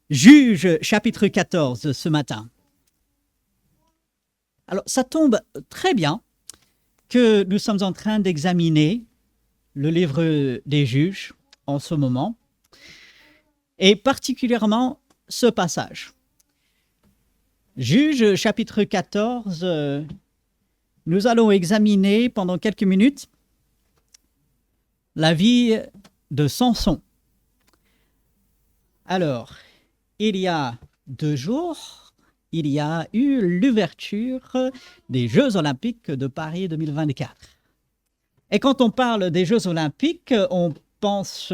Juge chapitre 14 ce matin. Alors, ça tombe très bien que nous sommes en train d'examiner le livre des juges en ce moment, et particulièrement ce passage. Juge chapitre 14, nous allons examiner pendant quelques minutes la vie de Samson. Alors, il y a 2 jours, il y a eu l'ouverture des Jeux olympiques de Paris 2024. Et quand on parle des Jeux olympiques, on pense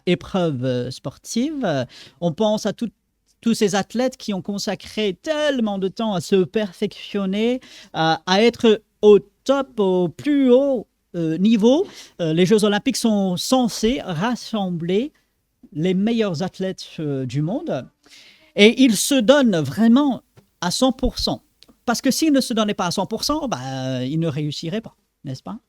épreuves sportives, on pense à tous ces athlètes qui ont consacré tellement de temps à se perfectionner, à être au top, au plus haut niveau. Les Jeux olympiques sont censés rassembler les meilleurs athlètes du monde. Et ils se donnent vraiment à 100%. Parce que s'ils ne se donnaient pas à 100%, ils ne réussiraient pas, n'est-ce pas?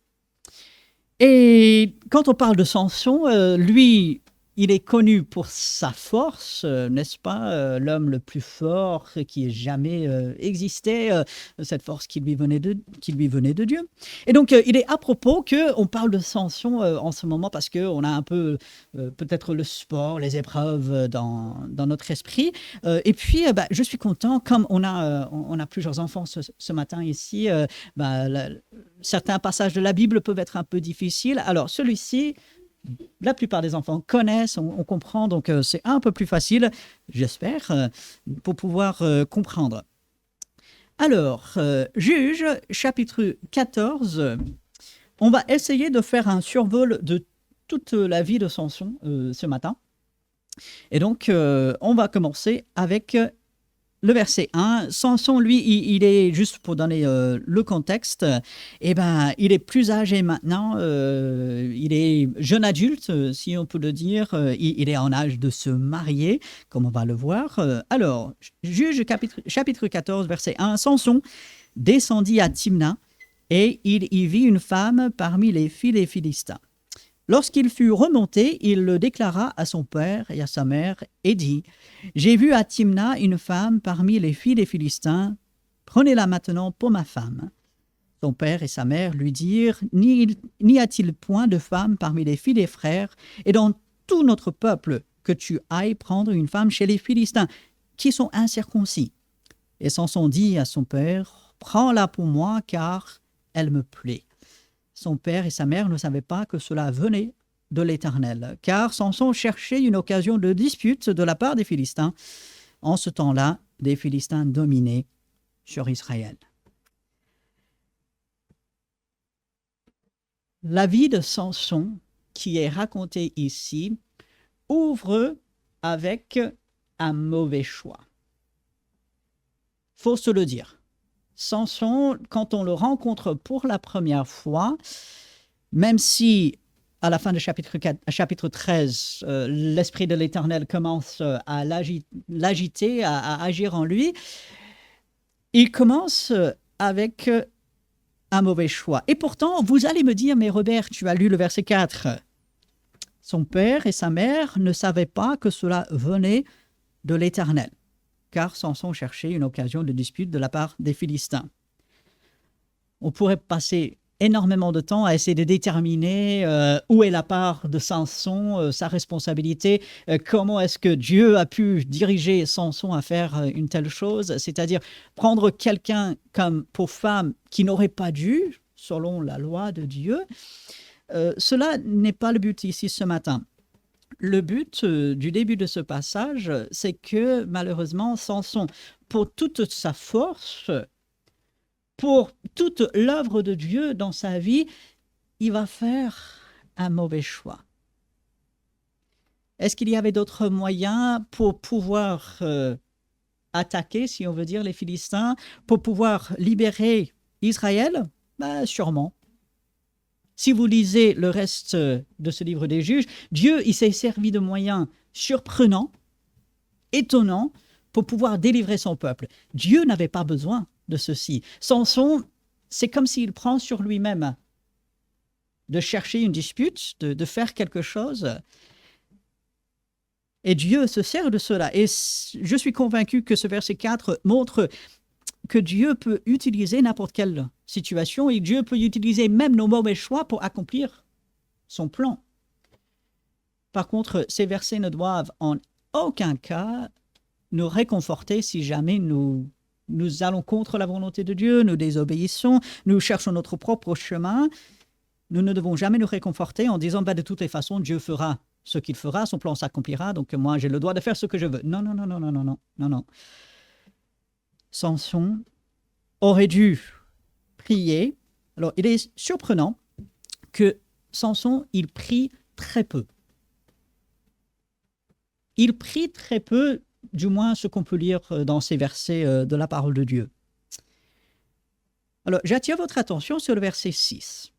Et quand on parle de Samson, lui, il est connu pour sa force, n'est-ce pas? L'homme le plus fort qui ait jamais existé, cette force qui lui venait de Dieu. Et donc, il est à propos qu'on parle de Samson en ce moment parce qu'on a un peu peut-être le sport, les épreuves dans notre esprit. Et puis, je suis content, comme on a plusieurs enfants ce matin ici, certains passages de la Bible peuvent être un peu difficiles. Alors, celui-ci, la plupart des enfants connaissent, on comprend, donc c'est un peu plus facile, j'espère, pour pouvoir comprendre. Alors, Juge, chapitre 14, on va essayer de faire un survol de toute la vie de Samson ce matin. Et donc, on va commencer avec le verset 1, Samson, lui, il est, juste pour donner le contexte, il est plus âgé maintenant, il est jeune adulte, si on peut le dire, il est en âge de se marier, comme on va le voir. Alors, Juge chapitre 14, verset 1, Samson descendit à Timna, et il y vit une femme parmi les filles des Philistins. Lorsqu'il fut remonté, il le déclara à son père et à sa mère et dit « J'ai vu à Timna une femme parmi les filles des Philistins. Prenez-la maintenant pour ma femme. » Son père et sa mère lui dirent « N'y a-t-il point de femme parmi les filles des frères et dans tout notre peuple que tu ailles prendre une femme chez les Philistins qui sont incirconcis ?» Et Samson dit à son père « Prends-la pour moi car elle me plaît. » Son père et sa mère ne savaient pas que cela venait de l'Éternel, car Samson cherchait une occasion de dispute de la part des Philistins. En ce temps-là, des Philistins dominaient sur Israël. La vie de Samson, qui est racontée ici, ouvre avec un mauvais choix. Faut se le dire. Samson, quand on le rencontre pour la première fois, même si à la fin du chapitre 13, l'Esprit de l'Éternel commence à l'agiter, à agir en lui, il commence avec un mauvais choix. Et pourtant, vous allez me dire, mais Robert, tu as lu le verset 4. Son père et sa mère ne savaient pas que cela venait de l'Éternel, car Samson cherchait une occasion de dispute de la part des Philistins. On pourrait passer énormément de temps à essayer de déterminer où est la part de Samson, sa responsabilité, comment est-ce que Dieu a pu diriger Samson à faire une telle chose, c'est-à-dire prendre quelqu'un comme pour femme qui n'aurait pas dû, selon la loi de Dieu. Cela n'est pas le but ici ce matin. Le but du début de ce passage, c'est que malheureusement, Samson, pour toute sa force, pour toute l'œuvre de Dieu dans sa vie, il va faire un mauvais choix. Est-ce qu'il y avait d'autres moyens pour pouvoir attaquer, si on veut dire, les Philistins, pour pouvoir libérer Israël? Sûrement. Si vous lisez le reste de ce livre des Juges, Dieu, il s'est servi de moyens surprenants, étonnants, pour pouvoir délivrer son peuple. Dieu n'avait pas besoin de ceci. Samson, c'est comme s'il prend sur lui-même de chercher une dispute, de faire quelque chose. Et Dieu se sert de cela. Et je suis convaincu que ce verset 4 montre que Dieu peut utiliser n'importe quelle situation et Dieu peut utiliser même nos mauvais choix pour accomplir son plan. Par contre, ces versets ne doivent en aucun cas nous réconforter si jamais nous allons contre la volonté de Dieu, nous désobéissons, nous cherchons notre propre chemin. Nous ne devons jamais nous réconforter en disant de toutes les façons, Dieu fera ce qu'il fera, son plan s'accomplira, donc moi j'ai le droit de faire ce que je veux. Non, non, non, non, non, non, non, non, non. Samson aurait dû prier. Alors, il est surprenant que Samson, il prie très peu. Il prie très peu, du moins ce qu'on peut lire dans ces versets de la parole de Dieu. Alors, j'attire votre attention sur le verset 6.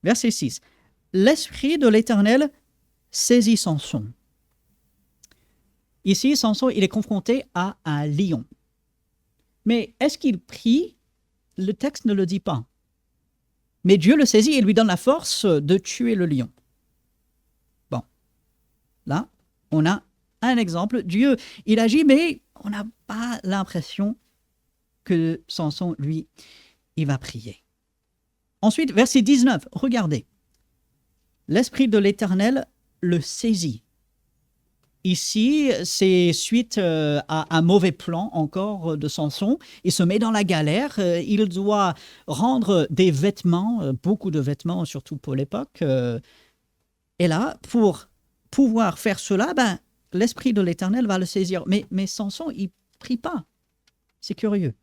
Verset 6. L'Esprit de l'Éternel saisit Samson. Ici, Samson, il est confronté à un lion. Mais est-ce qu'il prie? Le texte ne le dit pas. Mais Dieu le saisit et lui donne la force de tuer le lion. Bon, là, on a un exemple. Dieu, il agit, mais on n'a pas l'impression que Samson, lui, il va prier. Ensuite, verset 19, regardez. L'Esprit de l'Éternel le saisit. Ici, c'est suite à un mauvais plan encore de Samson. Il se met dans la galère. Il doit rendre des vêtements, beaucoup de vêtements, surtout pour l'époque. Et là, pour pouvoir faire cela, l'Esprit de l'Éternel va le saisir. Mais Samson, il ne prie pas. C'est curieux.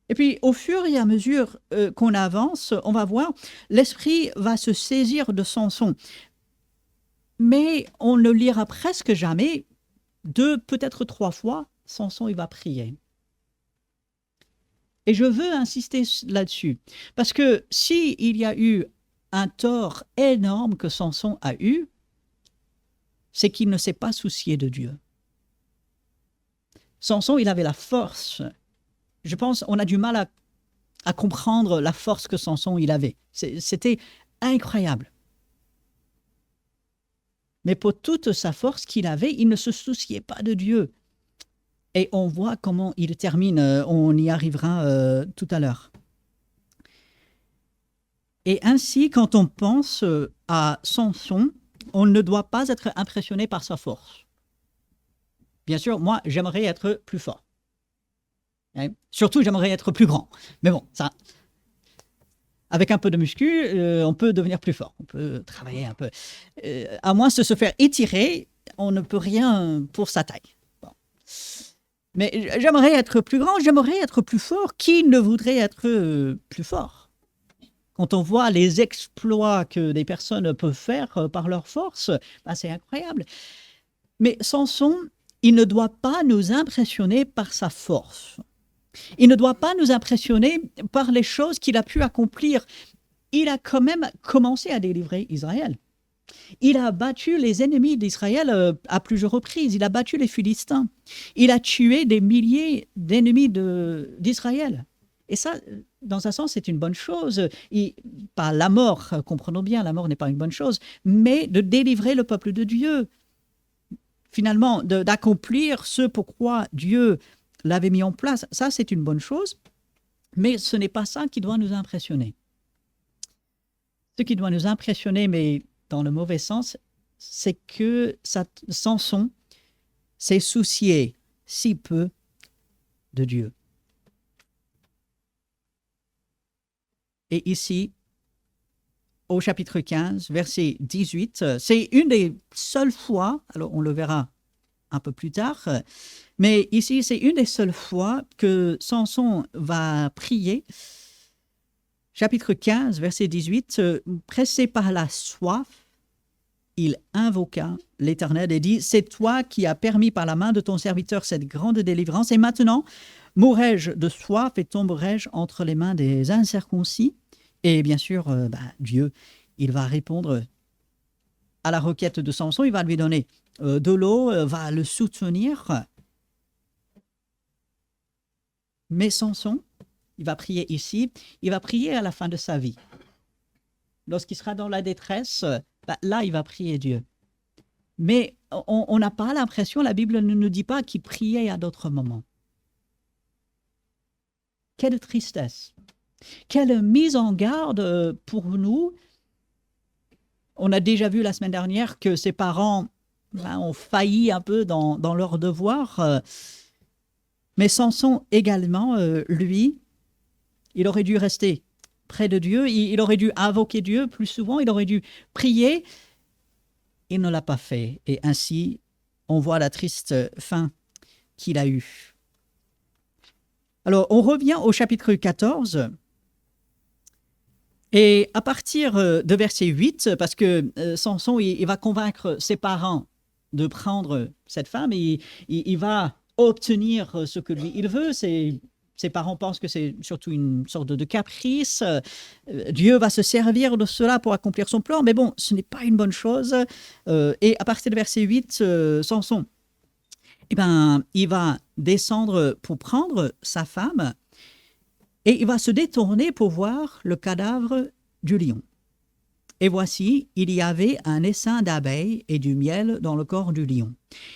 Et puis, au fur et à mesure qu'on avance, on va voir, l'Esprit va se saisir de Samson. Mais on ne lira presque jamais, 2, peut-être 3 fois, Samson, il va prier. Et je veux insister là-dessus, parce que s'il y a eu un tort énorme que Samson a eu, c'est qu'il ne s'est pas soucié de Dieu. Samson, il avait la force. Je pense on a du mal à comprendre la force que Samson il avait. C'était incroyable. Mais pour toute sa force qu'il avait, il ne se souciait pas de Dieu. Et on voit comment il termine, on y arrivera tout à l'heure. Et ainsi, quand on pense à Samson, on ne doit pas être impressionné par sa force. Bien sûr, moi, j'aimerais être plus fort. Surtout, j'aimerais être plus grand. Mais bon, ça, avec un peu de muscu, on peut devenir plus fort. On peut travailler un peu. À moins de se faire étirer, on ne peut rien pour sa taille. Bon. Mais j'aimerais être plus grand, j'aimerais être plus fort. Qui ne voudrait être plus fort? Quand on voit les exploits que des personnes peuvent faire par leur force, c'est incroyable. Mais Samson, il ne doit pas nous impressionner par sa force. Il ne doit pas nous impressionner par les choses qu'il a pu accomplir. Il a quand même commencé à délivrer Israël. Il a battu les ennemis d'Israël à plusieurs reprises. Il a battu les Philistins. Il a tué des milliers d'ennemis d'Israël. Et ça, dans un sens, c'est une bonne chose. Pas la mort, comprenons bien, la mort n'est pas une bonne chose, mais de délivrer le peuple de Dieu. Finalement, d'accomplir ce pourquoi Dieu l'avait mis en place, ça c'est une bonne chose, mais ce n'est pas ça qui doit nous impressionner. Ce qui doit nous impressionner, mais dans le mauvais sens, c'est que Samson s'est soucié si peu de Dieu. Et ici, au chapitre 15, verset 18, c'est une des seules fois, alors on le verra un peu plus tard, mais ici, c'est une des seules fois que Samson va prier. Chapitre 15, verset 18, pressé par la soif, il invoqua l'Éternel et dit, « C'est toi qui as permis par la main de ton serviteur cette grande délivrance, et maintenant, mourrai-je de soif et tomberai-je entre les mains des incirconcis ?» Et bien sûr, Dieu, il va répondre à la requête de Samson, il va lui donner de l'eau, va le soutenir. Mais Samson, il va prier ici, il va prier à la fin de sa vie. Lorsqu'il sera dans la détresse, là, il va prier Dieu. Mais on n'a pas l'impression, la Bible ne nous dit pas qu'il priait à d'autres moments. Quelle tristesse! Quelle mise en garde pour nous. On a déjà vu la semaine dernière que ses parents ont failli un peu dans leur devoir, mais Samson également, lui, il aurait dû rester près de Dieu, il aurait dû invoquer Dieu plus souvent, il aurait dû prier. Il ne l'a pas fait, et ainsi, on voit la triste fin qu'il a eue. Alors, on revient au chapitre 14, et à partir de verset 8, parce que Samson, il va convaincre ses parents de prendre cette femme, et il va obtenir ce que lui, il veut. Ses parents pensent que c'est surtout une sorte de caprice. Dieu va se servir de cela pour accomplir son plan, mais bon, ce n'est pas une bonne chose. Et à partir de verset 8, Samson, il va descendre pour prendre sa femme, et il va se détourner pour voir le cadavre du lion. Et voici, il y avait un essaim d'abeilles et du miel dans le corps du lion.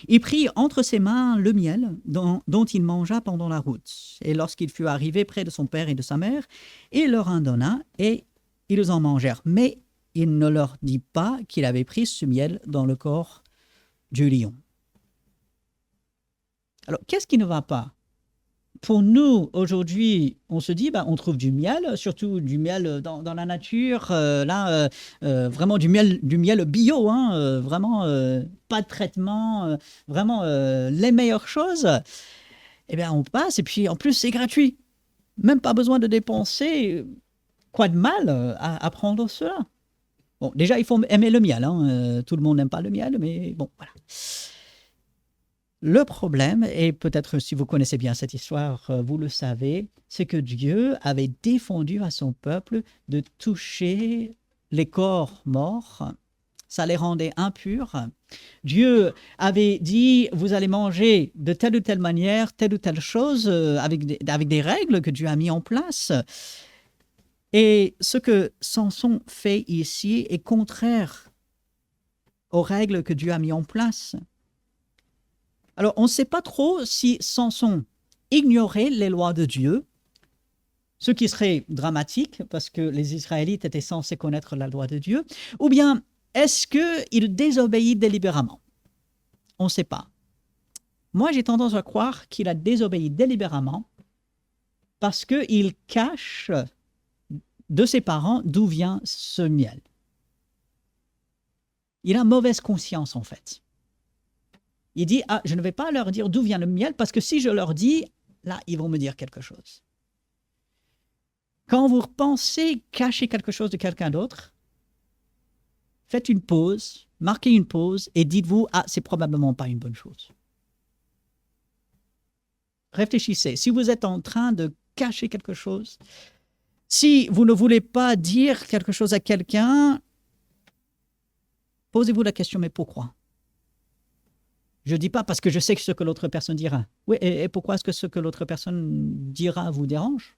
Il prit entre ses mains le miel dont il mangea pendant la route. Et lorsqu'il fut arrivé près de son père et de sa mère, il leur en donna et ils en mangèrent. Mais il ne leur dit pas qu'il avait pris ce miel dans le corps du lion. Alors, qu'est-ce qui ne va pas? Pour nous, aujourd'hui, on se dit, on trouve du miel, surtout du miel dans la nature, vraiment du miel bio, vraiment pas de traitement, vraiment les meilleures choses. Eh bien, on passe, et puis en plus, c'est gratuit. Même pas besoin de dépenser. Quoi de mal à prendre cela? Bon, déjà, il faut aimer le miel. Tout le monde n'aime pas le miel, mais bon, voilà. Le problème, et peut-être si vous connaissez bien cette histoire, vous le savez, c'est que Dieu avait défendu à son peuple de toucher les corps morts. Ça les rendait impurs. Dieu avait dit, vous allez manger de telle ou telle manière, telle ou telle chose, avec des règles que Dieu a mis en place. Et ce que Samson fait ici est contraire aux règles que Dieu a mis en place. Alors, on ne sait pas trop si Samson ignorait les lois de Dieu, ce qui serait dramatique parce que les Israélites étaient censés connaître la loi de Dieu, ou bien est-ce qu'il désobéit délibérément? On ne sait pas. Moi, j'ai tendance à croire qu'il a désobéi délibérément parce qu'il cache de ses parents d'où vient ce miel. Il a mauvaise conscience, en fait. Il dit, je ne vais pas leur dire d'où vient le miel, parce que si je leur dis, là, ils vont me dire quelque chose. Quand vous pensez cacher quelque chose de quelqu'un d'autre, faites une pause, marquez une pause, et dites-vous, c'est probablement pas une bonne chose. Réfléchissez. Si vous êtes en train de cacher quelque chose, si vous ne voulez pas dire quelque chose à quelqu'un, posez-vous la question, mais pourquoi? Je ne dis pas parce que je sais ce que l'autre personne dira. Oui, et pourquoi est-ce que ce que l'autre personne dira vous dérange?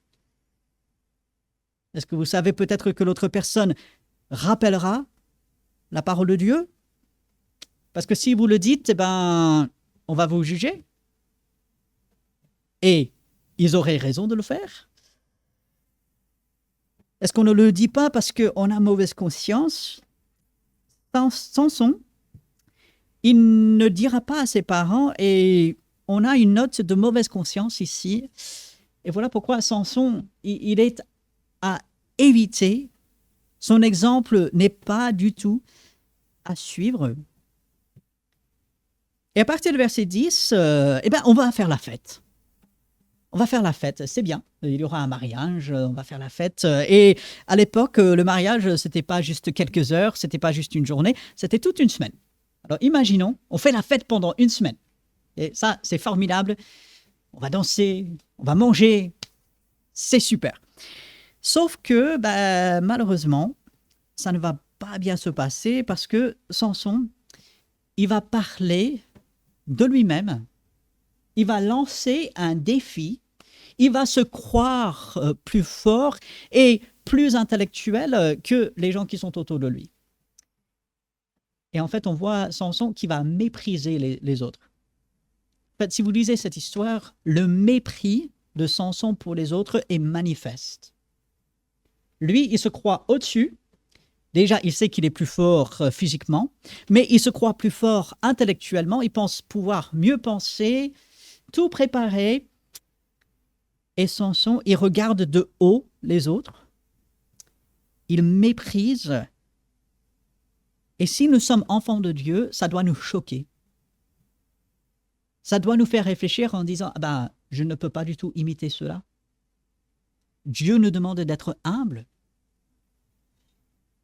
Est-ce que vous savez peut-être que l'autre personne rappellera la parole de Dieu? Parce que si vous le dites, on va vous juger. Et ils auraient raison de le faire. Est-ce qu'on ne le dit pas parce qu'on a mauvaise conscience? Samson, il ne dira pas à ses parents, et on a une note de mauvaise conscience ici. Et voilà pourquoi Samson, il est à éviter. Son exemple n'est pas du tout à suivre. Et à partir du verset 10, on va faire la fête. On va faire la fête, c'est bien. Il y aura un mariage, on va faire la fête. Et à l'époque, le mariage, c'était pas juste quelques heures, c'était pas juste une journée, c'était toute une semaine. Alors imaginons, on fait la fête pendant une semaine. Et ça, c'est formidable. On va danser, on va manger, c'est super. Sauf que, malheureusement, ça ne va pas bien se passer parce que Samson, il va parler de lui-même. Il va lancer un défi. Il va se croire plus fort et plus intellectuel que les gens qui sont autour de lui. Et en fait, on voit Samson qui va mépriser les autres. En fait, si vous lisez cette histoire, le mépris de Samson pour les autres est manifeste. Lui, il se croit au-dessus. Déjà, il sait qu'il est plus fort physiquement, mais il se croit plus fort intellectuellement. Il pense pouvoir mieux penser, tout préparer. Et Samson, il regarde de haut les autres. Il méprise. Et si nous sommes enfants de Dieu, ça doit nous choquer. Ça doit nous faire réfléchir en disant, je ne peux pas du tout imiter cela. Dieu nous demande d'être humbles.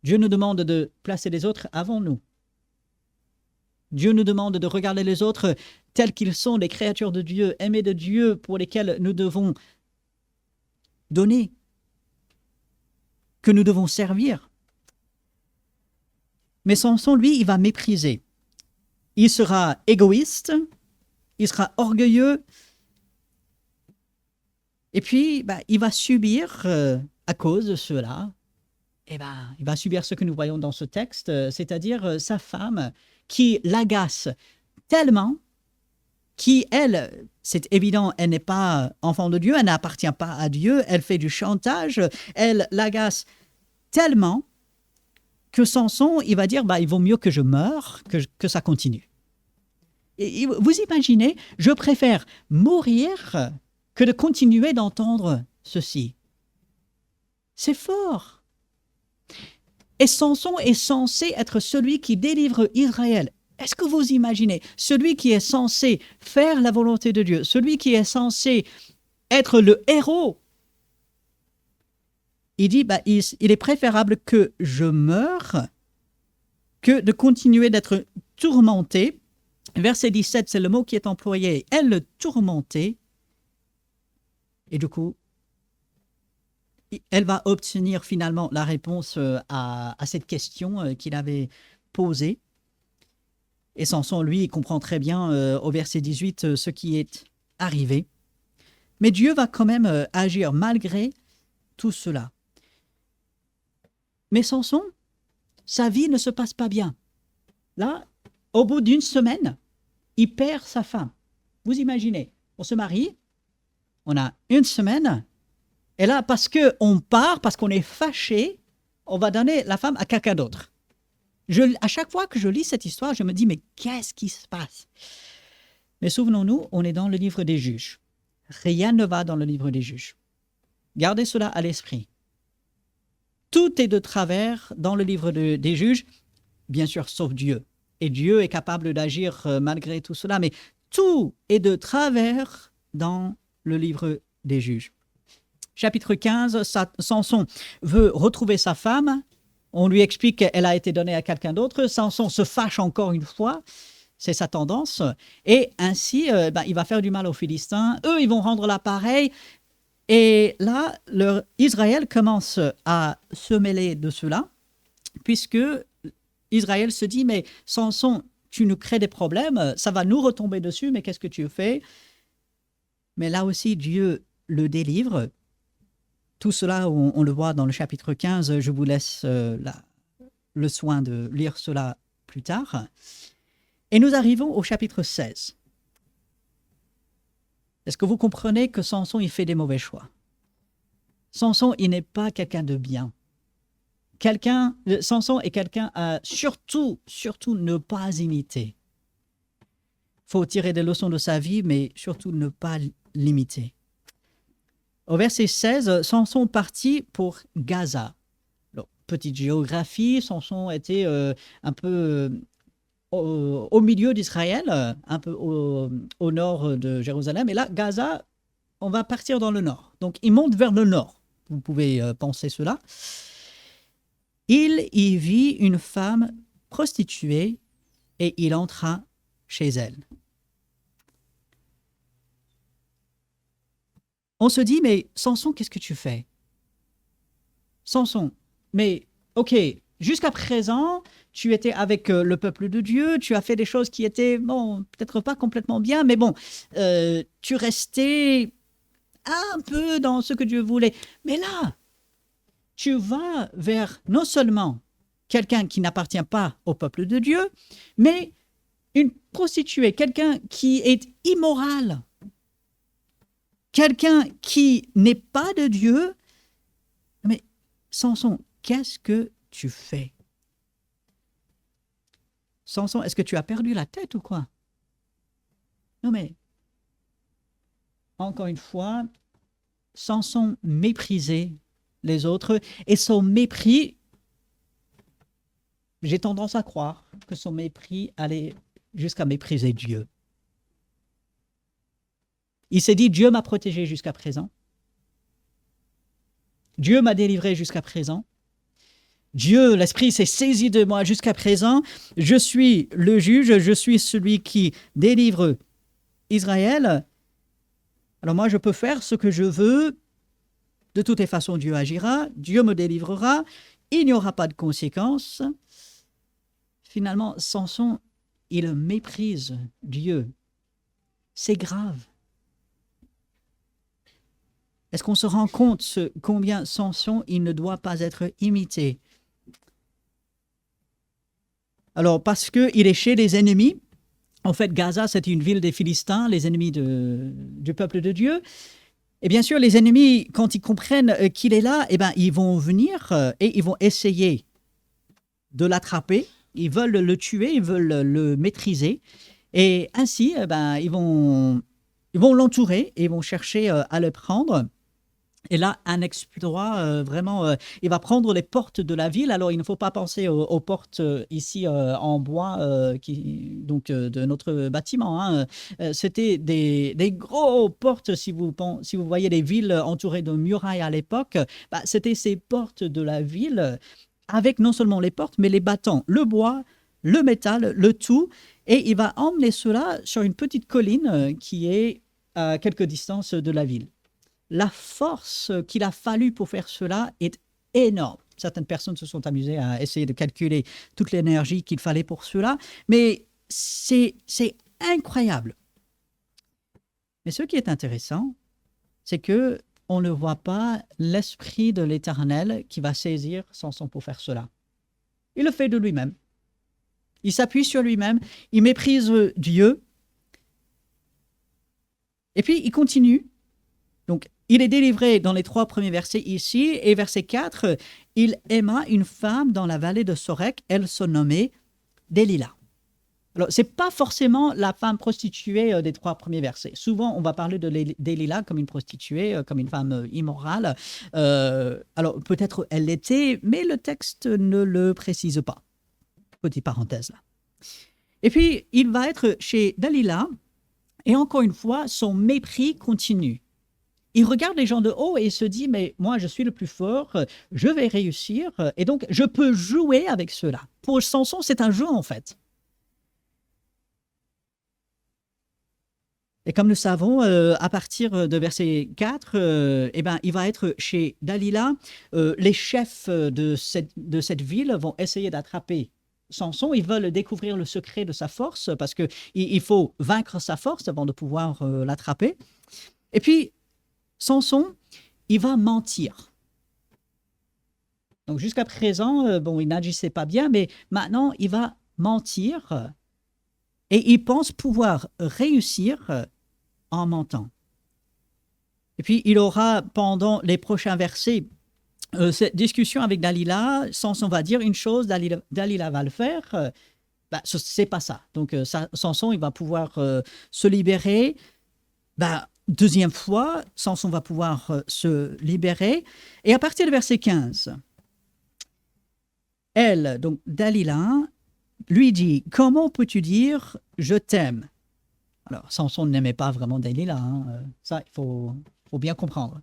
Dieu nous demande de placer les autres avant nous. Dieu nous demande de regarder les autres tels qu'ils sont, des créatures de Dieu, aimées de Dieu, pour lesquelles nous devons donner, que nous devons servir. Mais Samson, lui, il va mépriser. Il sera égoïste, il sera orgueilleux, et puis il va subir, à cause de cela, il va subir ce que nous voyons dans ce texte, c'est-à-dire sa femme qui l'agace tellement, qui, elle, c'est évident, elle n'est pas enfant de Dieu, elle n'appartient pas à Dieu, elle fait du chantage, elle l'agace tellement que Samson, il va dire, il vaut mieux que je meure, que ça continue. Et vous imaginez, je préfère mourir que de continuer d'entendre ceci. C'est fort. Et Samson est censé être celui qui délivre Israël. Est-ce que vous imaginez, celui qui est censé faire la volonté de Dieu, celui qui est censé être le héros, il dit, il est préférable que je meure que de continuer d'être tourmenté. Verset 17, c'est le mot qui est employé. Elle le tourmentait. Et du coup, elle va obtenir finalement la réponse à cette question qu'il avait posée. Et Samson, lui, il comprend très bien au verset 18 ce qui est arrivé. Mais Dieu va quand même agir malgré tout cela. Mais Samson, sa vie ne se passe pas bien. Là, au bout d'une semaine, il perd sa femme. Vous imaginez, on se marie, on a une semaine, et là, parce qu'on part, parce qu'on est fâché, on va donner la femme à quelqu'un d'autre. À chaque fois que je lis cette histoire, je me dis, mais qu'est-ce qui se passe? Mais souvenons-nous, on est dans le livre des Juges. Rien ne va dans le livre des Juges. Gardez cela à l'esprit. Tout est de travers dans le livre des Juges, bien sûr, sauf Dieu. Et Dieu est capable d'agir malgré tout cela, mais tout est de travers dans le livre des Juges. Chapitre 15, Samson veut retrouver sa femme. On lui explique qu'elle a été donnée à quelqu'un d'autre. Samson se fâche encore une fois. C'est sa tendance. Et ainsi, il va faire du mal aux Philistins. Eux, ils vont rendre l'appareil. Et là, Israël commence à se mêler de cela, puisque Israël se dit, mais Samson, tu nous crées des problèmes, ça va nous retomber dessus, mais qu'est-ce que tu fais? Mais là aussi, Dieu le délivre. Tout cela, on le voit dans le chapitre 15. Je vous laisse le soin de lire cela plus tard. Et nous arrivons au chapitre 16. Est-ce que vous comprenez que Samson, il fait des mauvais choix? Samson, il n'est pas quelqu'un de bien. Samson est quelqu'un à surtout ne pas imiter. Il faut tirer des leçons de sa vie, mais surtout ne pas l'imiter. Au verset 16, Samson partit pour Gaza. Alors, petite géographie, Samson était un peu au milieu d'Israël, un peu au nord de Jérusalem. Et là, Gaza, on va partir dans le nord. Donc, il monte vers le nord. Vous pouvez penser cela. Il y vit une femme prostituée et il entra chez elle. On se dit, mais Samson, qu'est-ce que tu fais? Samson, mais ok, jusqu'à présent, tu étais avec le peuple de Dieu, tu as fait des choses qui étaient, bon, peut-être pas complètement bien, mais bon, tu restais un peu dans ce que Dieu voulait. Mais là, tu vas vers non seulement quelqu'un qui n'appartient pas au peuple de Dieu, mais une prostituée, quelqu'un qui est immoral, quelqu'un qui n'est pas de Dieu. Mais Samson, qu'est-ce que tu fais? Samson, est-ce que tu as perdu la tête ou quoi? Non mais, encore une fois, Samson méprisait les autres et son mépris, j'ai tendance à croire que son mépris allait jusqu'à mépriser Dieu. Il s'est dit, Dieu m'a protégé jusqu'à présent. Dieu m'a délivré jusqu'à présent. Dieu, l'Esprit s'est saisi de moi jusqu'à présent. Je suis le juge, je suis celui qui délivre Israël. Alors moi, je peux faire ce que je veux. De toutes les façons, Dieu agira, Dieu me délivrera. Il n'y aura pas de conséquences. Finalement, Samson, il méprise Dieu. C'est grave. Est-ce qu'on se rend compte combien Samson, il ne doit pas être imité? Alors, parce qu'il est chez les ennemis, en fait, Gaza, c'est une ville des Philistins, les ennemis du peuple de Dieu. Et bien sûr, les ennemis, quand ils comprennent qu'il est là, eh ben, ils vont venir et ils vont essayer de l'attraper. Ils veulent le tuer, ils veulent le maîtriser. Et ainsi, eh ben, ils vont l'entourer et ils vont chercher à le prendre. Et là, un exploit, vraiment, il va prendre les portes de la ville. Alors, il ne faut pas penser aux portes ici en bois de notre bâtiment. Hein. C'était des gros portes, si vous voyez les villes entourées de murailles à l'époque, bah, c'était ces portes de la ville avec non seulement les portes, mais les battants, le bois, le métal, le tout. Et il va emmener cela sur une petite colline qui est à quelques distances de la ville. La force qu'il a fallu pour faire cela est énorme. Certaines personnes se sont amusées à essayer de calculer toute l'énergie qu'il fallait pour cela, mais c'est incroyable. Mais ce qui est intéressant, c'est que on ne voit pas l'Esprit de l'Éternel qui va saisir Samson pour faire cela. Il le fait de lui-même. Il s'appuie sur lui-même, il méprise Dieu, et puis il continue. Donc, il est délivré dans les 3 premiers versets ici, et verset 4, il aima une femme dans la vallée de Sorek, elle se nommait Delilah. Alors, ce n'est pas forcément la femme prostituée des 3 premiers versets. Souvent, on va parler de Delilah comme une prostituée, comme une femme immorale. Alors, peut-être elle l'était, mais le texte ne le précise pas. Petite parenthèse là. Et puis, il va être chez Delilah, et encore une fois, son mépris continue. Il regarde les gens de haut et il se dit, mais moi, je suis le plus fort, je vais réussir, et donc je peux jouer avec cela. Pour Samson, c'est un jeu, en fait. Et comme nous savons, à partir de verset 4, eh ben, il va être chez Delilah. Les chefs de cette ville vont essayer d'attraper Samson. Ils veulent découvrir le secret de sa force, parce qu'il faut vaincre sa force avant de pouvoir l'attraper. Et puis, Samson, il va mentir. Donc jusqu'à présent, il n'agissait pas bien, mais maintenant, il va mentir et il pense pouvoir réussir en mentant. Et puis, il aura, pendant les prochains versets, cette discussion avec Delilah. Samson va dire une chose, Delilah va le faire. C'est pas ça. Donc, Samson, il va pouvoir se libérer. Deuxième fois, Samson va pouvoir se libérer. Et à partir du verset 15, elle, donc Delilah, lui dit, « Comment peux-tu dire « je t'aime » » Alors, Samson n'aimait pas vraiment Delilah. Hein. Ça, il faut bien comprendre.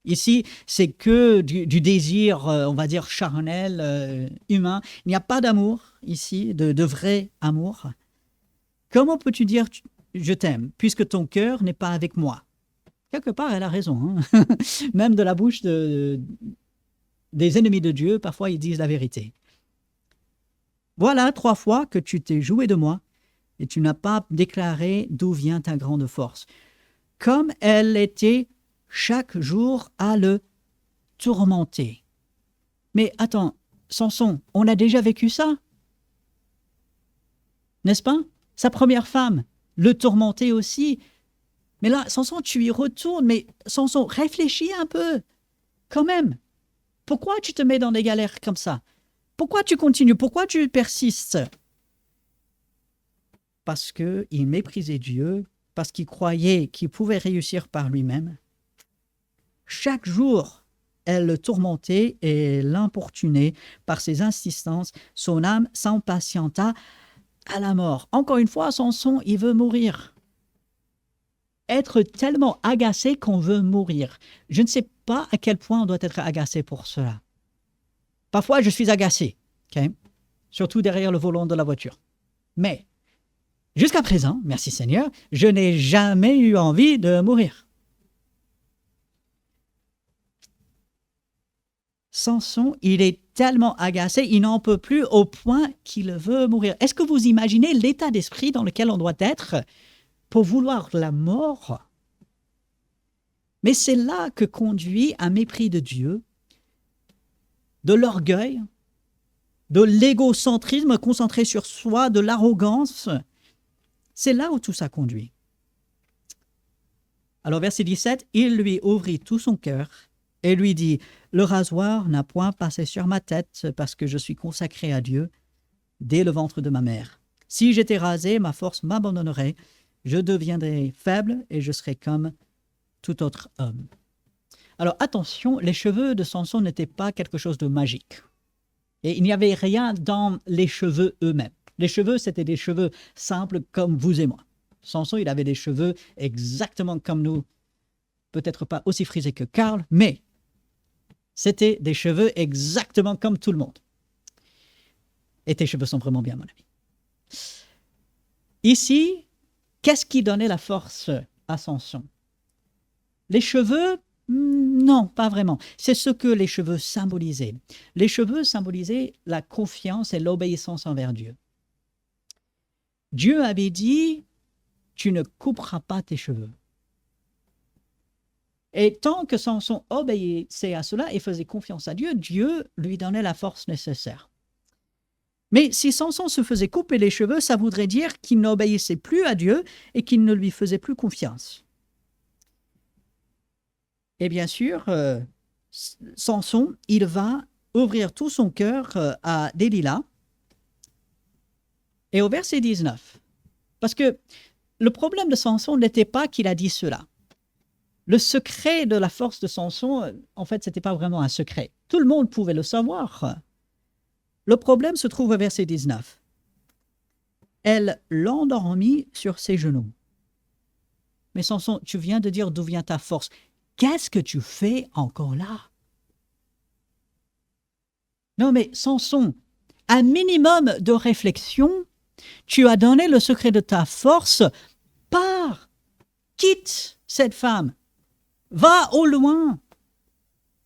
Ici, c'est que du désir, on va dire, charnel, humain. Il n'y a pas d'amour ici, de vrai amour. Comment peux-tu dire « je t'aime » puisque ton cœur n'est pas avec moi? Quelque part, elle a raison. Hein. Même de la bouche des ennemis de Dieu, parfois ils disent la vérité. Voilà 3 fois que tu t'es joué de moi et tu n'as pas déclaré d'où vient ta grande force. Comme elle était chaque jour à le tourmenter. Mais attends, Samson, on a déjà vécu ça, n'est-ce pas? Sa première femme le tourmentait aussi. Mais là, Samson, tu y retournes. Mais Samson, réfléchis un peu, quand même. Pourquoi tu te mets dans des galères comme ça? Pourquoi tu continues? Pourquoi tu persistes? Parce qu'il méprisait Dieu, parce qu'il croyait qu'il pouvait réussir par lui-même. Chaque jour, elle le tourmentait et l'importunait par ses insistances. Son âme s'impatienta à la mort. Encore une fois, Samson, il veut mourir. Être tellement agacé qu'on veut mourir. Je ne sais pas à quel point on doit être agacé pour cela. Parfois, je suis agacé, okay? Surtout derrière le volant de la voiture. Mais, jusqu'à présent, merci Seigneur, je n'ai jamais eu envie de mourir. Samson, il est tellement agacé, il n'en peut plus au point qu'il veut mourir. Est-ce que vous imaginez l'état d'esprit dans lequel on doit être pour vouloir la mort? Mais c'est là que conduit un mépris de Dieu, de l'orgueil, de l'égocentrisme concentré sur soi, de l'arrogance. C'est là où tout ça conduit. Alors verset 17, il lui ouvrit tout son cœur et lui dit, « Le rasoir n'a point passé sur ma tête parce que je suis consacré à Dieu dès le ventre de ma mère. Si j'étais rasé, ma force m'abandonnerait, je deviendrais faible et je serais comme tout autre homme. » Alors attention, les cheveux de Samson n'étaient pas quelque chose de magique. Et il n'y avait rien dans les cheveux eux-mêmes. Les cheveux, c'était des cheveux simples comme vous et moi. Samson, il avait des cheveux exactement comme nous. Peut-être pas aussi frisés que Karl, mais c'était des cheveux exactement comme tout le monde. Et tes cheveux sont vraiment bien, mon ami. Ici, qu'est-ce qui donnait la force à Samson? Les cheveux? Non, pas vraiment. C'est ce que les cheveux symbolisaient. Les cheveux symbolisaient la confiance et l'obéissance envers Dieu. Dieu avait dit, tu ne couperas pas tes cheveux. Et tant que Samson obéissait à cela et faisait confiance à Dieu, Dieu lui donnait la force nécessaire. Mais si Samson se faisait couper les cheveux, ça voudrait dire qu'il n'obéissait plus à Dieu et qu'il ne lui faisait plus confiance. Et bien sûr, Samson, il va ouvrir tout son cœur à Delilah. Et au verset 19, parce que le problème de Samson n'était pas qu'il a dit cela. Le secret de la force de Samson, en fait, ce n'était pas vraiment un secret. Tout le monde pouvait le savoir. Le problème se trouve au verset 19. Elle l'endormit sur ses genoux. Mais Samson, tu viens de dire d'où vient ta force. Qu'est-ce que tu fais encore là? Non, mais Samson, un minimum de réflexion, tu as donné le secret de ta force. Pars, quitte cette femme, va au loin,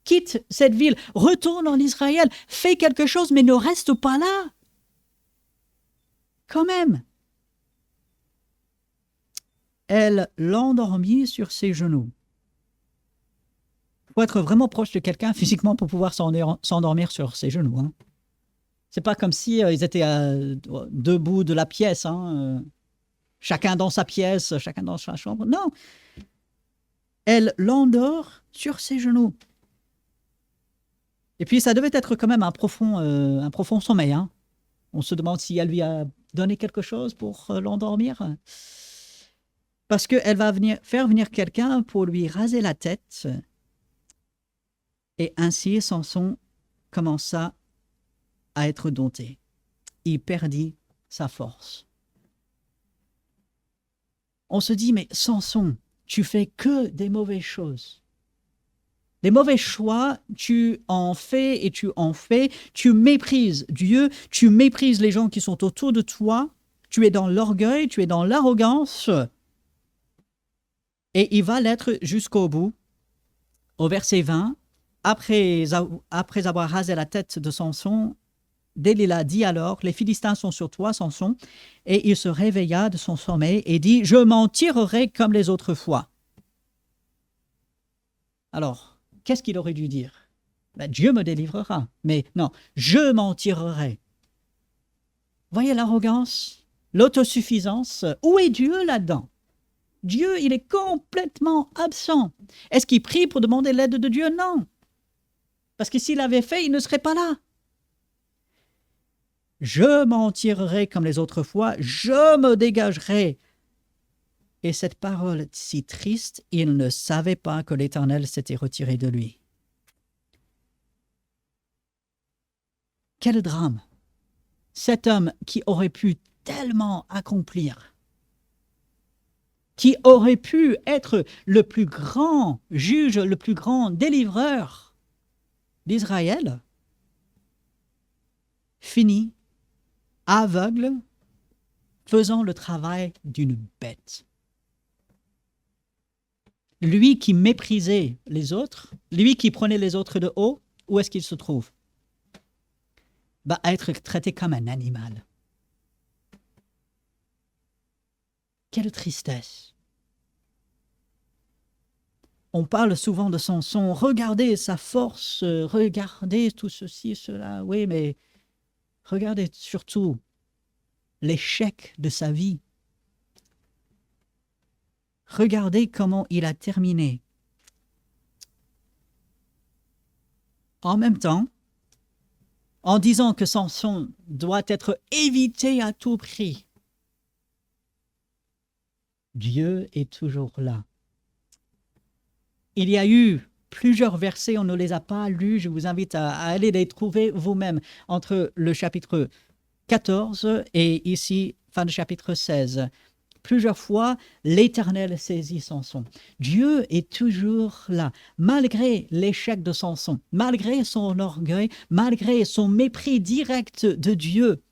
quitte cette ville, retourne en Israël, fais quelque chose, mais ne reste pas là. Quand même. Elle l'endormit sur ses genoux. Il faut être vraiment proche de quelqu'un physiquement pour pouvoir s'endormir sur ses genoux. Hein. C'est pas comme si ils étaient à deux bouts de la pièce, chacun dans sa pièce, chacun dans sa chambre. Non, elle l'endort sur ses genoux. Et puis ça devait être quand même un profond sommeil. Hein. On se demande si elle lui a donné quelque chose pour l'endormir. Parce qu'elle va faire venir quelqu'un pour lui raser la tête. Et ainsi, Samson commença à être dompté. Il perdit sa force. On se dit, mais Samson, tu fais que des mauvaises choses. Les mauvais choix, tu en fais et tu en fais. Tu méprises Dieu, tu méprises les gens qui sont autour de toi. Tu es dans l'orgueil, tu es dans l'arrogance. Et il va l'être jusqu'au bout. Au verset 20, après avoir rasé la tête de Samson, Delilah dit alors, « Les Philistins sont sur toi, Samson. » Et il se réveilla de son sommeil et dit, « Je m'en tirerai comme les autres fois. » Alors, qu'est-ce qu'il aurait dû dire? Ben, Dieu me délivrera. Mais non, je m'en tirerai. Voyez l'arrogance, l'autosuffisance. Où est Dieu là-dedans? Dieu, il est complètement absent. Est-ce qu'il prie pour demander l'aide de Dieu? Non. Parce que s'il l'avait fait, il ne serait pas là. Je m'en tirerai comme les autres fois, je me dégagerai. Et cette parole si triste, il ne savait pas que l'Éternel s'était retiré de lui. Quel drame! Cet homme qui aurait pu tellement accomplir, qui aurait pu être le plus grand juge, le plus grand délivreur d'Israël, finit aveugle, faisant le travail d'une bête. Lui qui méprisait les autres, lui qui prenait les autres de haut, où est-ce qu'il se trouve? À être traité comme un animal. Quelle tristesse! On parle souvent de Samson, regardez sa force, regardez tout ceci, cela, oui, mais regardez surtout l'échec de sa vie. Regardez comment il a terminé. En même temps, en disant que Samson doit être évité à tout prix, Dieu est toujours là. Il y a eu plusieurs versets, on ne les a pas lus, je vous invite à aller les trouver vous-même, entre le chapitre 14 et ici, fin de chapitre 16. Plusieurs fois, l'Éternel saisit Samson. Dieu est toujours là, malgré l'échec de Samson, malgré son orgueil, malgré son mépris direct de Dieu,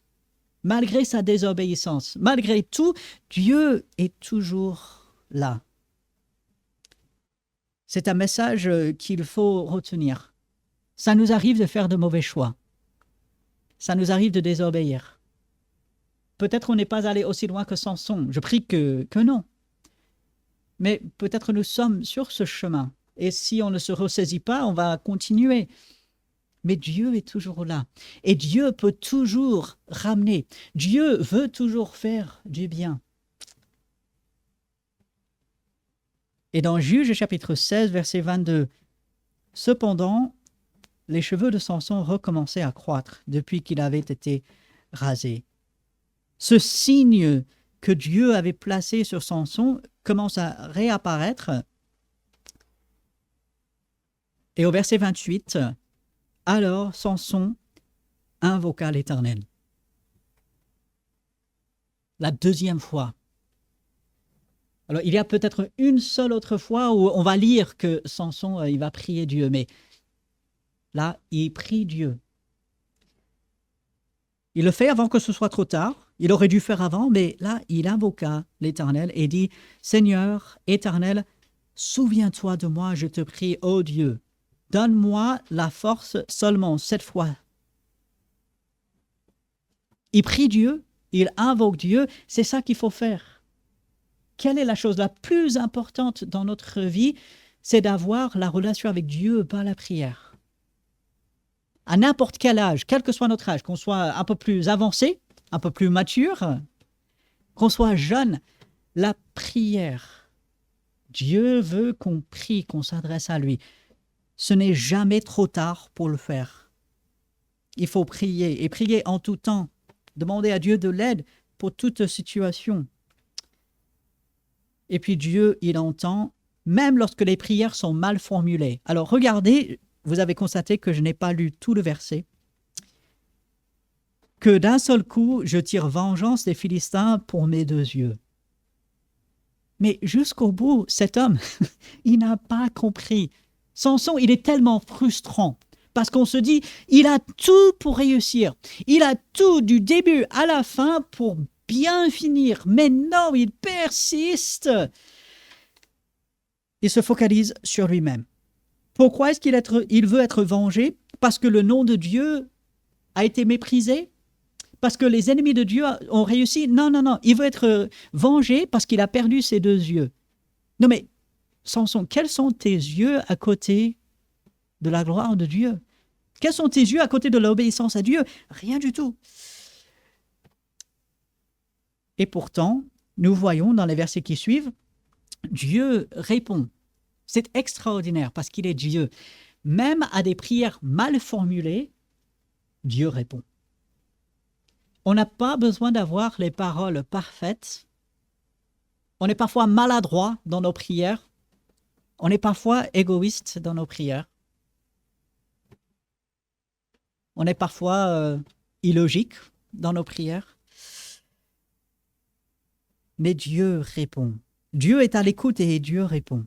malgré sa désobéissance. Malgré tout, Dieu est toujours là. C'est un message qu'il faut retenir. Ça nous arrive de faire de mauvais choix. Ça nous arrive de désobéir. Peut-être on n'est pas allé aussi loin que Samson. Je prie que non. Mais peut-être nous sommes sur ce chemin. Et si on ne se ressaisit pas, on va continuer. Mais Dieu est toujours là. Et Dieu peut toujours ramener. Dieu veut toujours faire du bien. Et dans Juges chapitre 16, verset 22, « Cependant, les cheveux de Samson recommençaient à croître depuis qu'il avait été rasé. » Ce signe que Dieu avait placé sur Samson commence à réapparaître. Et au verset 28, « Alors Samson invoqua l'Éternel. » La deuxième fois. Alors, il y a peut-être une seule autre fois où on va lire que Samson, il va prier Dieu, mais là, il prie Dieu. Il le fait avant que ce soit trop tard. Il aurait dû faire avant, mais là, il invoqua l'Éternel et dit, « Seigneur, Éternel, souviens-toi de moi, je te prie, ô Dieu. Donne-moi la force seulement cette fois. » Il prie Dieu, il invoque Dieu, c'est ça qu'il faut faire. Quelle est la chose la plus importante dans notre vie? C'est d'avoir la relation avec Dieu par la prière. À n'importe quel âge, quel que soit notre âge, qu'on soit un peu plus avancé, un peu plus mature, qu'on soit jeune, la prière. Dieu veut qu'on prie, qu'on s'adresse à lui. Ce n'est jamais trop tard pour le faire. Il faut prier, et prier en tout temps. Demander à Dieu de l'aide pour toute situation. Et puis Dieu, il entend, même lorsque les prières sont mal formulées. Alors regardez, vous avez constaté que je n'ai pas lu tout le verset. « Que d'un seul coup, je tire vengeance des Philistins pour mes deux yeux. » Mais jusqu'au bout, cet homme, il n'a pas compris. Samson, il est tellement frustrant. Parce qu'on se dit, il a tout pour réussir. Il a tout du début à la fin pour bien finir. Mais non, il persiste. Il se focalise sur lui-même. Pourquoi est-ce qu'il veut être vengé? Parce que le nom de Dieu a été méprisé? Parce que les ennemis de Dieu ont réussi? Non. Il veut être vengé parce qu'il a perdu ses deux yeux. Non mais, Samson, quels sont tes yeux à côté de la gloire de Dieu? Quels sont tes yeux à côté de l'obéissance à Dieu? Rien du tout. Et pourtant, nous voyons dans les versets qui suivent, Dieu répond. C'est extraordinaire parce qu'il est Dieu. Même à des prières mal formulées, Dieu répond. On n'a pas besoin d'avoir les paroles parfaites. On est parfois maladroit dans nos prières. On est parfois égoïste dans nos prières. On est parfois illogique dans nos prières. Mais Dieu répond. Dieu est à l'écoute et Dieu répond.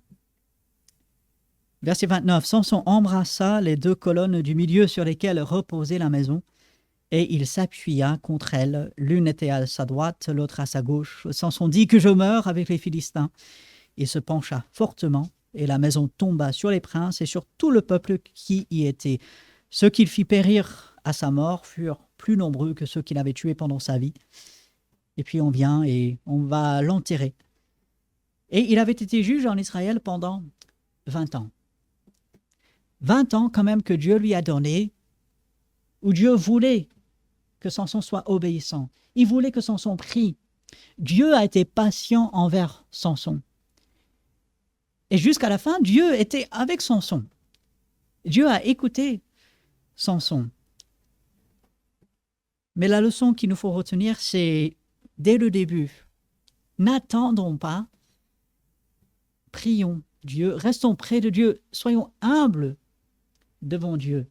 Verset 29. Samson embrassa les 2 colonnes du milieu sur lesquelles reposait la maison, et il s'appuya contre elles. L'une était à sa droite, l'autre à sa gauche. Samson dit que je meurs avec les Philistins. Il se pencha fortement, et la maison tomba sur les princes et sur tout le peuple qui y était. Ceux qu'il fit périr à sa mort furent plus nombreux que ceux qu'il avait tués pendant sa vie. Et puis on vient et on va l'enterrer. Et il avait été juge en Israël pendant 20 ans. 20 ans quand même que Dieu lui a donné, où Dieu voulait que Samson soit obéissant. Il voulait que Samson prie. Dieu a été patient envers Samson. Et jusqu'à la fin, Dieu était avec Samson. Dieu a écouté Samson. Mais la leçon qu'il nous faut retenir, c'est dès le début, n'attendons pas, prions Dieu, restons près de Dieu, soyons humbles devant Dieu.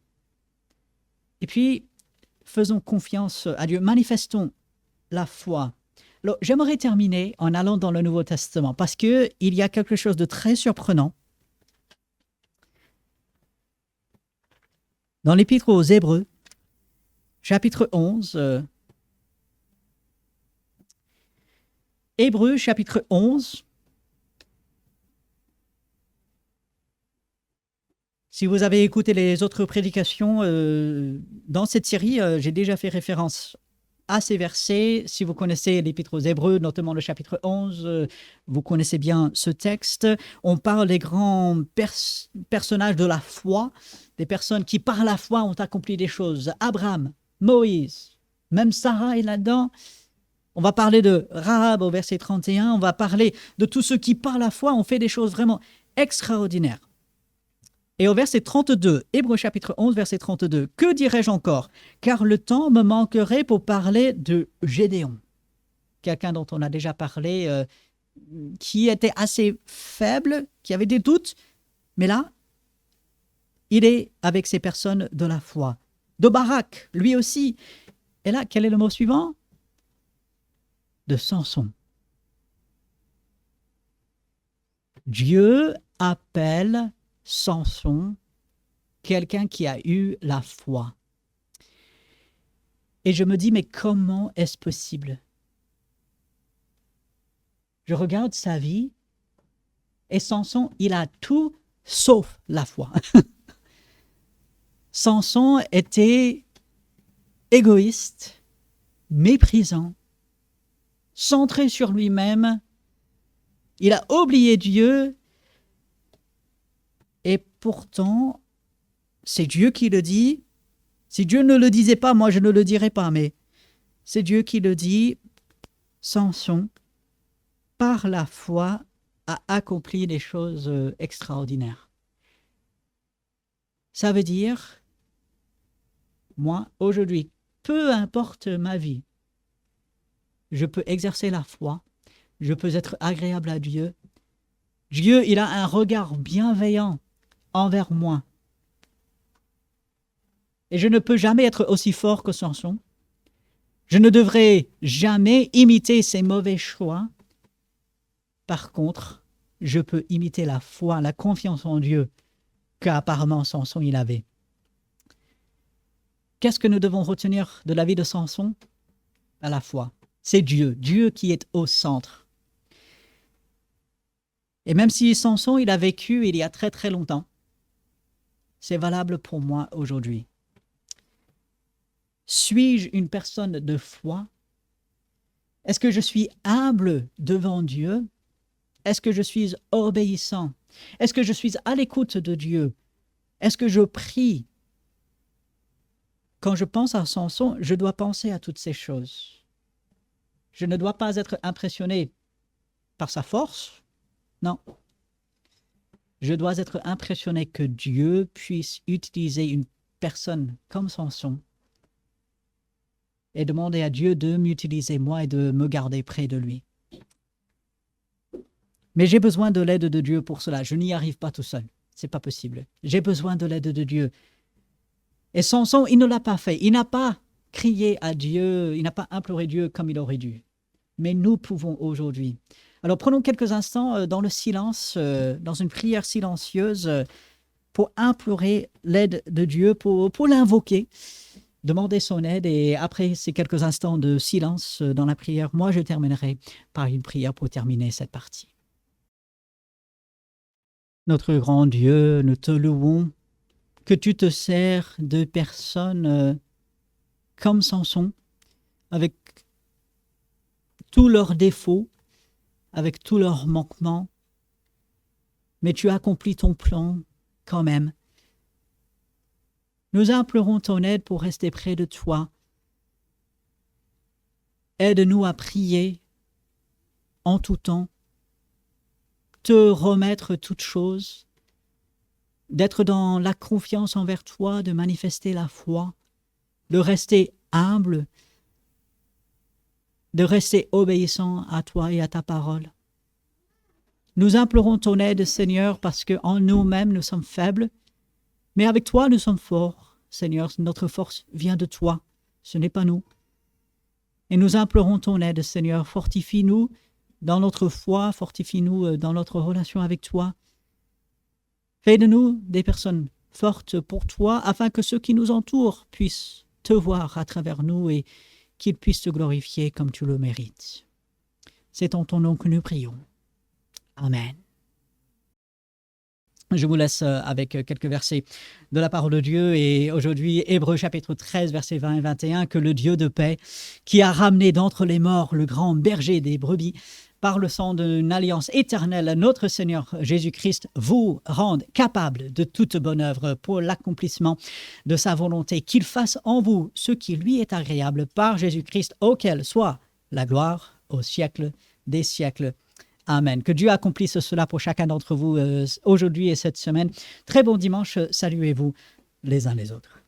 Et puis, faisons confiance à Dieu, manifestons la foi. Alors, j'aimerais terminer en allant dans le Nouveau Testament parce qu'il y a quelque chose de très surprenant. Dans l'Épître aux Hébreux, chapitre 11, Hébreux, chapitre 11, si vous avez écouté les autres prédications dans cette série, j'ai déjà fait référence à ces versets. Si vous connaissez l'Épître aux Hébreux, notamment le chapitre 11, vous connaissez bien ce texte. On parle des grands personnages de la foi, des personnes qui par la foi ont accompli des choses. Abraham, Moïse, même Sarah est là-dedans. On va parler de Rahab au verset 31, on va parler de tous ceux qui par la foi ont fait des choses vraiment extraordinaires. Et au verset 32, Hébreux chapitre 11, verset 32, « Que dirais-je encore? Car le temps me manquerait pour parler de Gédéon. » Quelqu'un dont on a déjà parlé, qui était assez faible, qui avait des doutes, mais là, il est avec ces personnes de la foi. De Barak, lui aussi. Et là, quel est le mot suivant? De Samson. Dieu appelle Samson, quelqu'un qui a eu la foi. Et je me dis, mais comment est-ce possible? Je regarde sa vie et Samson, il a tout sauf la foi. Samson était égoïste, méprisant, centré sur lui-même. Il a oublié Dieu. Et pourtant, c'est Dieu qui le dit. Si Dieu ne le disait pas, moi je ne le dirais pas, mais c'est Dieu qui le dit. Samson, par la foi, a accompli des choses extraordinaires. Ça veut dire, moi, aujourd'hui, peu importe ma vie, je peux exercer la foi, je peux être agréable à Dieu. Dieu, il a un regard bienveillant envers moi. Et je ne peux jamais être aussi fort que Samson. Je ne devrais jamais imiter ses mauvais choix. Par contre, je peux imiter la foi, la confiance en Dieu qu'apparemment Samson il avait. Qu'est-ce que nous devons retenir de la vie de Samson? À la foi. C'est Dieu, Dieu qui est au centre. Et même si Samson il a vécu il y a très très longtemps, c'est valable pour moi aujourd'hui. Suis-je une personne de foi? Est-ce que je suis humble devant Dieu? Est-ce que je suis obéissant? Est-ce que je suis à l'écoute de Dieu? Est-ce que je prie? quand je pense à Samson, je dois penser à toutes ces choses. Je ne dois pas être impressionné par sa force, non. Je dois être impressionné que Dieu puisse utiliser une personne comme Samson et demander à Dieu de m'utiliser moi et de me garder près de lui. Mais j'ai besoin de l'aide de Dieu pour cela. Je n'y arrive pas tout seul. C'est pas possible. J'ai besoin de l'aide de Dieu. Et Samson, il ne l'a pas fait. Il n'a pas crié à Dieu, il n'a pas imploré Dieu comme il aurait dû. Mais nous pouvons aujourd'hui. Alors prenons quelques instants dans le silence, dans une prière silencieuse, pour implorer l'aide de Dieu, pour l'invoquer, demander son aide. Et après ces quelques instants de silence dans la prière, moi je terminerai par une prière pour terminer cette partie. Notre grand Dieu, nous te louons que tu te sers de personnes comme Samson, avec tous leurs défauts, avec tous leurs manquements, mais tu accomplis ton plan quand même. Nous implorons ton aide pour rester près de toi. Aide-nous à prier en tout temps, te remettre toutes choses, d'être dans la confiance envers toi, de manifester la foi, de rester humble, de rester obéissant à toi et à ta parole. Nous implorons ton aide, Seigneur, parce qu'en nous-mêmes, nous sommes faibles, mais avec toi, nous sommes forts. Seigneur, notre force vient de toi, ce n'est pas nous. Et nous implorons ton aide, Seigneur, fortifie-nous dans notre foi, fortifie-nous dans notre relation avec toi. Fais de nous des personnes fortes pour toi, afin que ceux qui nous entourent puissent te voir à travers nous et qu'ils puissent te glorifier comme tu le mérites. C'est en ton nom que nous prions. Amen. Je vous laisse avec quelques versets de la parole de Dieu et aujourd'hui, Hébreux chapitre 13, versets 20 et 21, que le Dieu de paix, qui a ramené d'entre les morts le grand berger des brebis, par le sang d'une alliance éternelle, notre Seigneur Jésus-Christ vous rende capable de toute bonne œuvre pour l'accomplissement de sa volonté, qu'il fasse en vous ce qui lui est agréable par Jésus-Christ, auquel soit la gloire au siècle des siècles. Amen. Que Dieu accomplisse cela pour chacun d'entre vous aujourd'hui et cette semaine. Très bon dimanche. Saluez-vous les uns les autres.